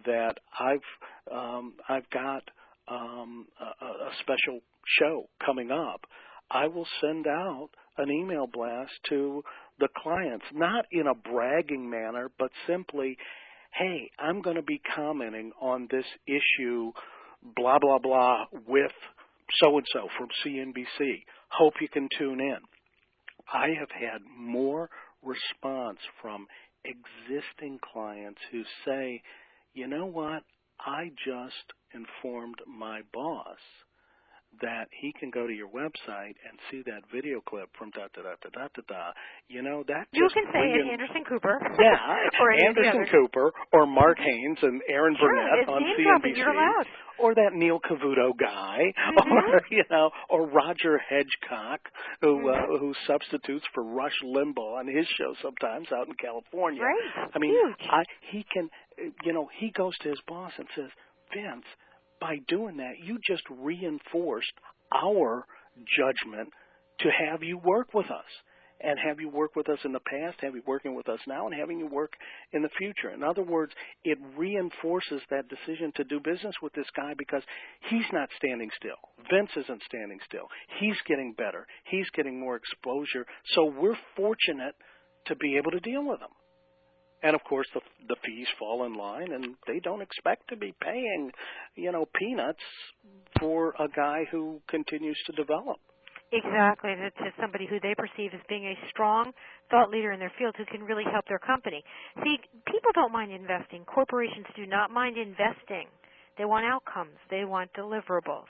that I've got a special show coming up, I will send out an email blast to the clients, not in a bragging manner, but simply, hey, I'm going to be commenting on this issue, blah, blah, blah, with so-and-so from CNBC. Hope you can tune in. I have had more response from existing clients who say, you know what, I just informed my boss that he can go to your website and see that video clip from da-da-da-da-da-da-da. That you just can say it, Anderson Cooper. Yeah, or Anderson Cooper or Mark Haynes and Aaron Burnett on CNBC. You're allowed. Or that Neil Cavuto guy, or Roger Hedgecock, who substitutes for Rush Limbaugh on his show sometimes out in California. Right. I mean, huge. He can, he goes to his boss and says, Vince, by doing that, you just reinforced our judgment to have you work with us, and have you work with us in the past, have you working with us now, and having you work in the future. In other words, it reinforces that decision to do business with this guy because he's not standing still. Vince isn't standing still. He's getting better. He's getting more exposure. So we're fortunate to be able to deal with him. And, of course, the fees fall in line, and they don't expect to be paying, peanuts for a guy who continues to develop. Exactly, to somebody who they perceive as being a strong thought leader in their field who can really help their company. See, people don't mind investing. Corporations do not mind investing. They want outcomes. They want deliverables.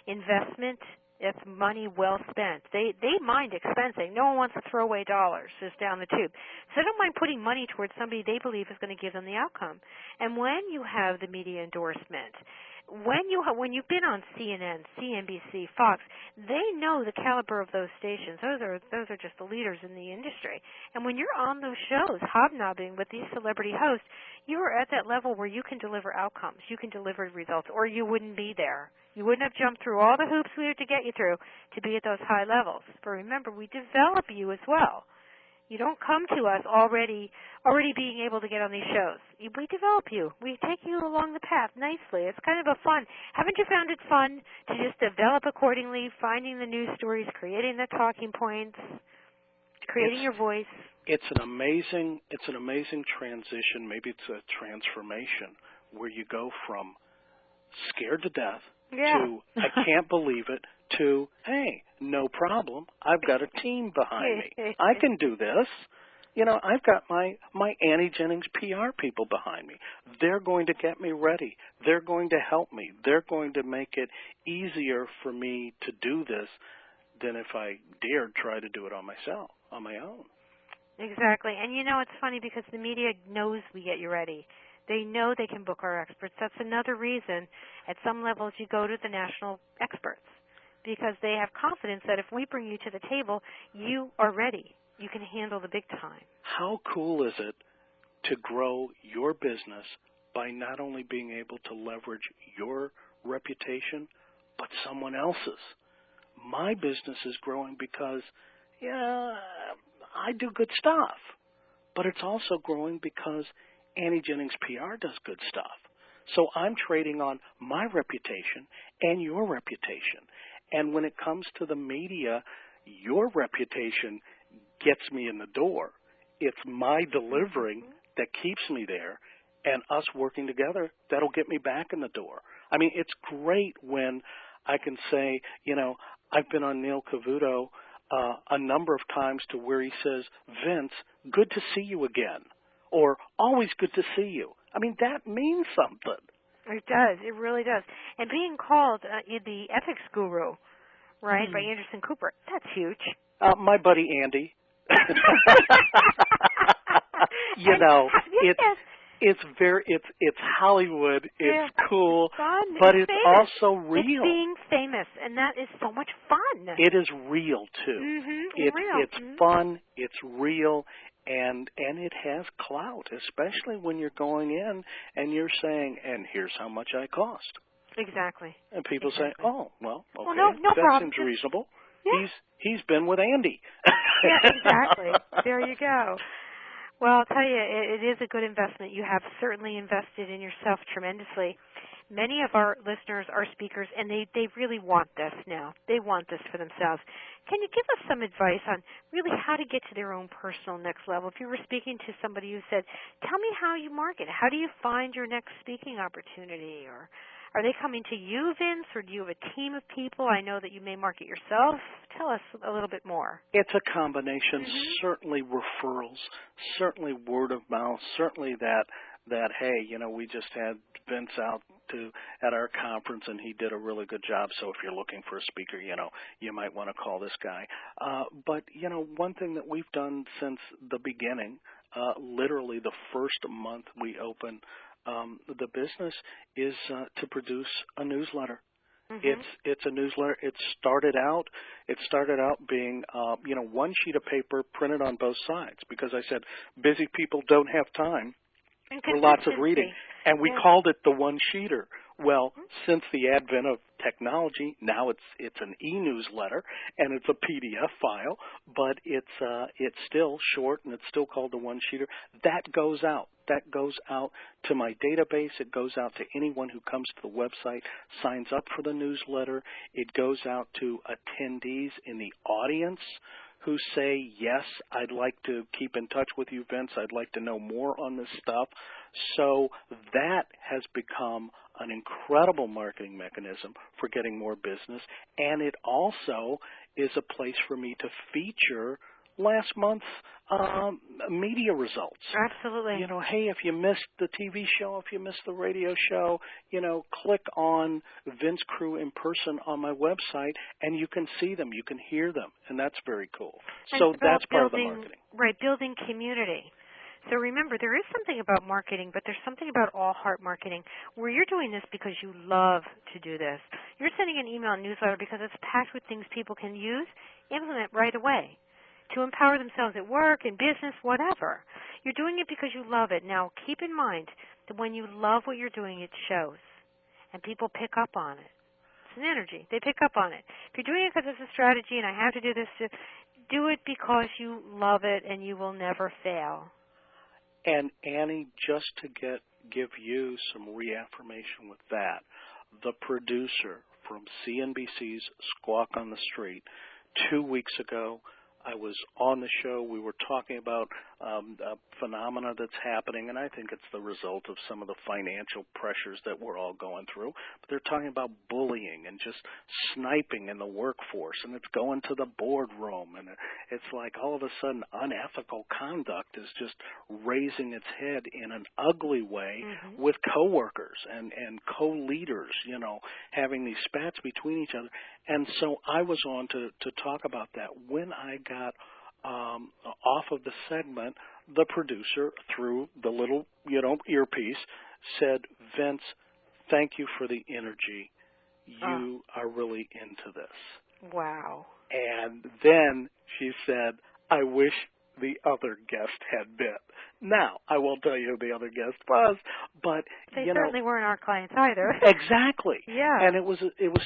Investment, it's money well spent. They mind expensing. No one wants to throw away dollars just down the tube. So they don't mind putting money towards somebody they believe is going to give them the outcome. And when you have the media endorsement, when you've been on CNN, CNBC, Fox, they know the caliber of those stations. Those are just the leaders in the industry. And when you're on those shows, hobnobbing with these celebrity hosts, you are at that level where you can deliver outcomes, you can deliver results, or you wouldn't be there. You wouldn't have jumped through all the hoops we had to get you through to be at those high levels. But remember, we develop you as well. You don't come to us already being able to get on these shows. We develop you. We take you along the path nicely. It's kind of a fun. Haven't you found it fun to just develop accordingly, finding the news stories, creating the talking points, creating your voice? It's an amazing transition. Maybe it's a transformation where you go from scared to death to I can't believe it to, hey, no problem. I've got a team behind me. I can do this. I've got my Annie Jennings PR people behind me. They're going to get me ready. They're going to help me. They're going to make it easier for me to do this than if I dared try to do it on my own. Exactly. And it's funny because the media knows we get you ready. They know they can book our experts. That's another reason at some levels you go to the national experts, because they have confidence that if we bring you to the table, you are ready. You can handle the big time. How cool is it to grow your business by not only being able to leverage your reputation, but someone else's? My business is growing because, I do good stuff, but it's also growing because Annie Jennings PR does good stuff. So I'm trading on my reputation and your reputation. And when it comes to the media, your reputation gets me in the door. It's my delivering that keeps me there, and us working together, that'll get me back in the door. I mean, it's great when I can say, I've been on Neil Cavuto a number of times to where he says, Vince, good to see you again, or always good to see you. I mean, that means something. It does. It really does. And being called the ethics guru, right, by Anderson Cooper. That's huge. My buddy Andy. You And, know, yes. it's Hollywood, it's cool, fun. but it's it's famous. also real. It's being famous, and that is so much fun. It is real too. Real. It's fun, it's real, and it has clout, especially when you're going in and you're saying, and here's how much I cost. Exactly. And people say, oh, well, okay, well, no that problem. seems reasonable. Yeah. He's been with Andy. Yeah, exactly. There you go. Well, I'll tell you, it is a good investment. You have certainly invested in yourself tremendously. Many of our listeners are speakers, and they really want this now. They want this for themselves. Can you give us some advice on really how to get to their own personal next level? If you were speaking to somebody who said, tell me how you market. How do you find your next speaking opportunity? Or are they coming to you, Vince, or do you have a team of people? I know that you may market yourself. Tell us a little bit more. It's a combination, certainly referrals, certainly word of mouth, certainly that hey, you know, we just had Vince out at our conference and he did a really good job, so if you're looking for a speaker, you know, you might want to call this guy. But, you know, one thing that we've done since the beginning, literally the first month we opened the business, is to produce a newsletter. It's a newsletter. It started out being you know, one sheet of paper printed on both sides, because I said busy people don't have time for lots of reading, and we called it the one-sheeter. Well, since the advent of technology, now it's an e-newsletter and it's a PDF file, but it's still short and it's still called the one-sheeter. That goes out. That goes out to my database. It goes out to anyone who comes to the website, signs up for the newsletter. It goes out to attendees in the audience who say, yes, I'd like to keep in touch with you, Vince. I'd like to know more on this stuff. So that has become an incredible marketing mechanism for getting more business. And it also is a place for me to feature last month's media results. Absolutely. You know, hey, if you missed the TV show, if you missed the radio show, you know, click on Vince Crew in person on my website, and you can see them, you can hear them, and that's very cool. And so that's part of the marketing. Right, building community. So remember, there is something about marketing, but there's something about all-heart marketing where you're doing this because you love to do this. You're sending an email newsletter because it's packed with things people can use, implement right away to empower themselves at work, in business, whatever. You're doing it because you love it. Now, keep in mind that when you love what you're doing, it shows, and people pick up on it. It's an energy. They pick up on it. If you're doing it because it's a strategy and I have to do this, do it because you love it, and you will never fail. And Annie, just to give you some reaffirmation with that, the producer from CNBC's Squawk on the Street, 2 weeks ago, I was on the show. We were talking about a phenomena that's happening, and I think it's the result of some of the financial pressures that we're all going through. But they're talking about bullying and just sniping in the workforce, and it's going to the boardroom, and it's like all of a sudden unethical conduct is just raising its head in an ugly way with coworkers and co-leaders, you know, having these spats between each other. And so I was on to talk about that. When I got off of the segment, the producer, through the little, you know, earpiece, said, Vince, thank you for the energy. You are really into this. Wow. And then she said, I wish the other guest had been. Now, I won't tell you who the other guest was, but they certainly weren't our clients either. Exactly. Yeah. And it was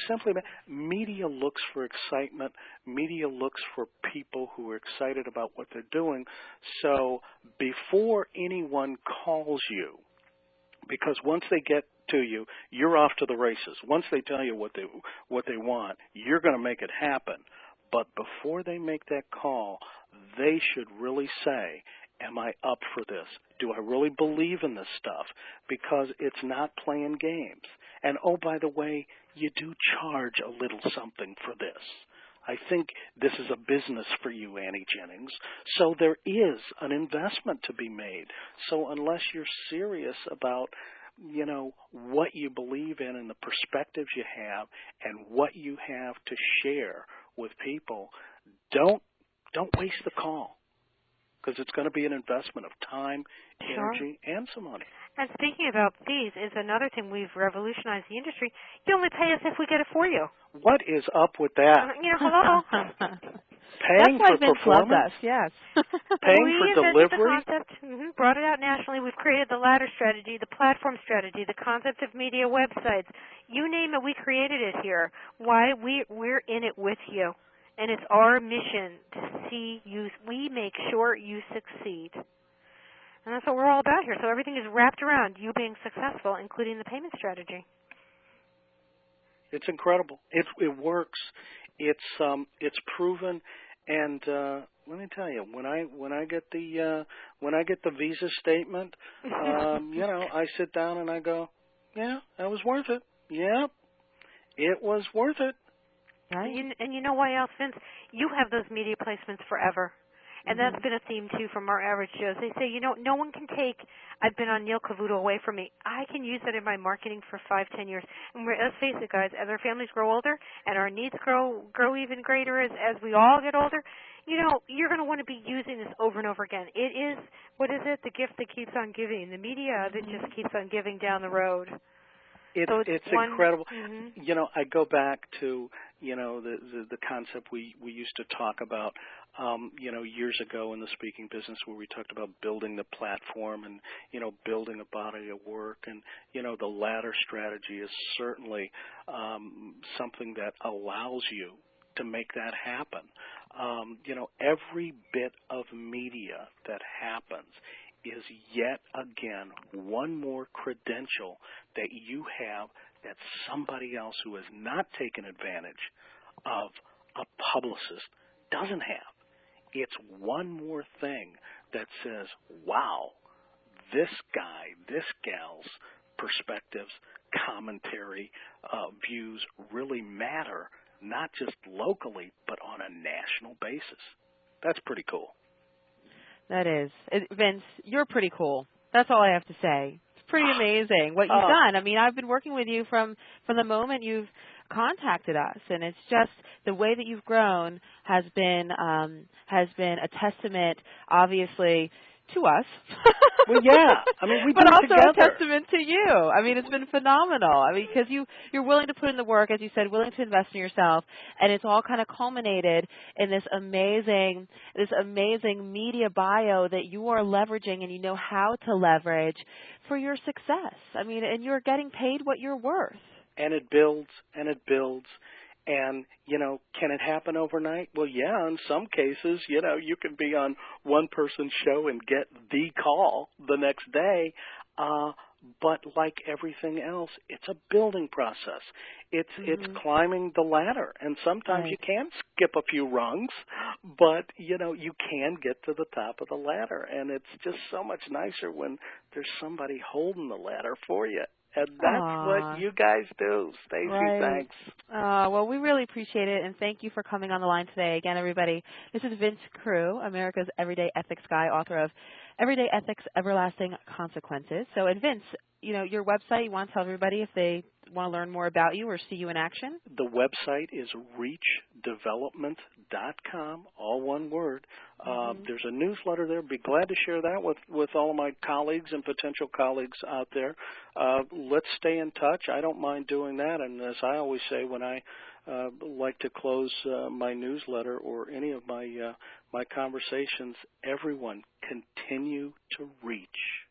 simply media looks for excitement. Media looks for people who are excited about what they're doing. So before anyone calls you, because once they get to you, you're off to the races. Once they tell you what they want, you're going to make it happen. But before they make that call, they should really say, am I up for this? Do I really believe in this stuff? Because it's not playing games. And, oh, by the way, you do charge a little something for this. I think this is a business for you, Annie Jennings. So there is an investment to be made. So unless you're serious about what you believe in and the perspectives you have and what you have to share with people, don't waste the call, because it's going to be an investment of time, energy, and some money. And speaking about fees is another thing. We've revolutionized the industry. You only pay us if we get it for you. What is up with that? Hello. Paying That's why for Vince loves performance? us, yes. Paying for delivery? The concept, brought it out nationally. We've created the ladder strategy, the platform strategy, the concept of media websites. You name it, we created it here. Why? We're in it with you. And it's our mission to see you. We make sure you succeed. And that's what we're all about here. So everything is wrapped around you being successful, including the payment strategy. It's incredible. It works. It's proven. And let me tell you, when I get the Visa statement, I sit down and I go, yeah, that was worth it. Yep, it was worth it. Right. And you know why else, Vince? You have those media placements forever. And that's been a theme, too, from our average Joes. They say, no one can take, I've been on Neil Cavuto away from me. I can use that in my marketing for 5-10 years. And let's face it, guys, as our families grow older and our needs grow even greater as we all get older, you're going to want to be using this over and over again. It is, what is it? The gift that keeps on giving. The media that just keeps on giving down the road. It's incredible. I go back to the concept we used to talk about years ago in the speaking business, where we talked about building the platform and building a body of work, and the ladder strategy is certainly something that allows you to make that happen. Every bit of media that happens is yet again one more credential that you have that somebody else who has not taken advantage of a publicist doesn't have. It's one more thing that says, wow, this guy, this gal's perspectives, commentary, views really matter, not just locally, but on a national basis. That's pretty cool. That is. Vince, you're pretty cool. That's all I have to say. It's pretty amazing what you've done. I mean, I've been working with you from the moment you've contacted us, and it's just the way that you've grown has been a testament, obviously, to us. Well, yeah. I mean, we do but it also together. a testament to you. I mean, it's been phenomenal. I mean, because you're willing to put in the work, as you said, willing to invest in yourself, and it's all kind of culminated in this amazing media bio that you are leveraging, and you know how to leverage for your success. I mean, and you're getting paid what you're worth. And it builds, and it builds. And, can it happen overnight? Well, yeah, in some cases, you can be on one person's show and get the call the next day. But like everything else, it's a building process. It's climbing the ladder. And sometimes you can skip a few rungs, but, you can get to the top of the ladder. And it's just so much nicer when there's somebody holding the ladder for you. And that's what you guys do. Stacey, thanks. Well, we really appreciate it, and thank you for coming on the line today. Again, everybody, this is Vince Crew, America's Everyday Ethics Guy, author of Everyday Ethics, Everlasting Consequences. So, and Vince, your website, you want to tell everybody if they want to learn more about you or see you in action? The website is reachdevelopment.com, all one word. There's a newsletter there. Be glad to share that with all of my colleagues and potential colleagues out there. Let's stay in touch. I don't mind doing that. And as I always say when I like to close my newsletter or any of my conversations, everyone continue to reach.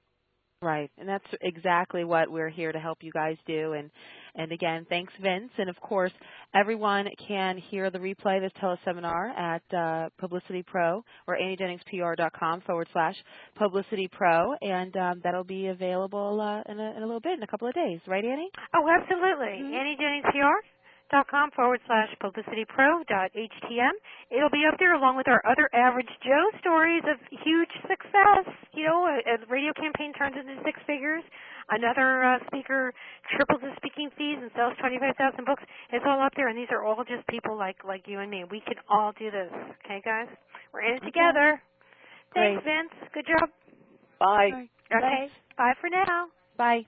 Right, and that's exactly what we're here to help you guys do. And again, thanks, Vince. And, of course, everyone can hear the replay of this teleseminar at Publicity Pro or AnnieJenningsPR.com/Publicity Pro, and that'll be available in a little bit, in a couple of days. Right, Annie? Oh, absolutely. AnnieJenningsPR.com/PublicityPro.htm. It'll be up there along with our other average Joe stories of huge success. A radio campaign turns into 6 figures. Another speaker triples his speaking fees and sells 25,000 books. It's all up there, and these are all just people like you and me. We can all do this. Okay, guys? We're in it together. Thanks, Vince. Good job. Bye. Okay. Bye for now. Bye.